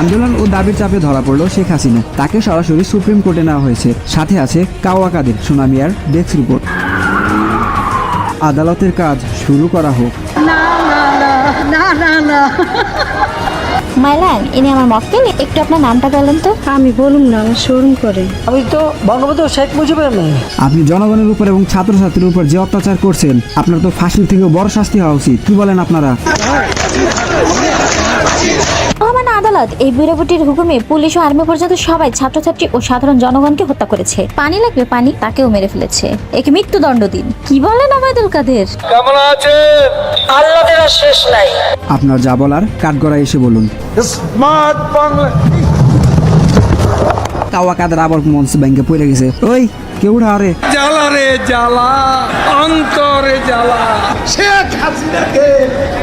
আন্দোলন ও দাবির চাপে ধরা পড়ল শেখ হাসিনা। তাকে সরাসরি সুপ্রিম কোর্টে নেওয়া হয়েছে। সাথে আছে কাওয়া কাদের। সোনামিয়ার ডেস্ক রিপোর্ট। আদালতের কাজ শুরু করা হোক। মাইলান, ইনি আমার মক্কেল। একটু আপনার নামটা বলেন তো। আমি বলুম না, আমার শোরুম করে। আমি তো বঙ্গবন্ধু শেখ মুজিবের মেয়ে। আপনি জনগণের উপর এবং ছাত্রছাত্রীর উপর যে অত্যাচার করছেন, আপনার তো ফাঁসির থেকেও বড় শাস্তি হওয়া উচিত। কি বলেন আপনারা? মহামান্য আদালত এই বুড়াবুটির হুকুমে পুলিশ ও আর্মি পর্যন্ত সবাই ছাত্রছাত্রী ও সাধারণ জনগণকে হত্যা করেছে। পানি লাগবে পানি, তাকেও মেরে ফেলেছে। একে মৃত্যুদণ্ড দিন। কি বলেন ওবায়দুল কাদের? কেমন আছেন? আল্লাহর আর শেষ নাই। আপনার যা বলার কাঠগড়ায় এসে বলুন। স্মার্ট বাংলা। কাওয়া কাদের আবার মঞ্চ ব্যাংকে পড়ে গেছে। ওই কেউ উঠা রে। জ্বালা রে জ্বালা, অন্তরে জ্বালা। শেখ হাসিনাকে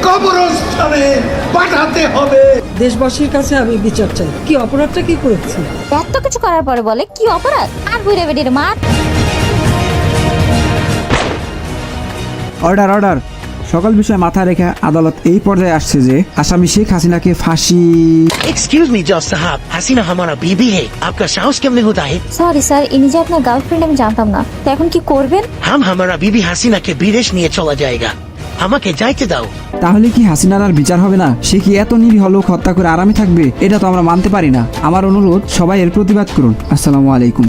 কবরস্থানে পাঠাতে হবে। দেশবাসীর কাছে আমি বিচার চাই। কি অপরাধটা কি করেছি? এত কিছু করার পরে বলে কি অপরাধ? আর বুড়ে বেটির মার। Order order. সকল বিষয় মাথায় রেখে আদালত এই পর্যায়ে আসছে যে আসামি শেখ হাসিনাকে ফাঁসি। एक्सक्यूज मी जज साहब, हसीना हमारा बीबी है, आपका साहस केमने होता है? সরি স্যার, ইনি যে আপনার গার্লফ্রেন্ড আমি জানতাম না। তো এখন কি করবেন? हम हमारा बीबी हसीना के विदेश নিয়ে চলা जाएगा। আমাকে যাইতে দাও। তাহলে কি হাসিনার আর বিচার হবে না? সে কি এত নিরীহ লোক হত্যা করে আরামে থাকবে? এটা তো আমরা মানতে পারি না। আমার অনুরোধ, সবাই এর প্রতিবাদ করুন। আসসালামু আলাইকুম।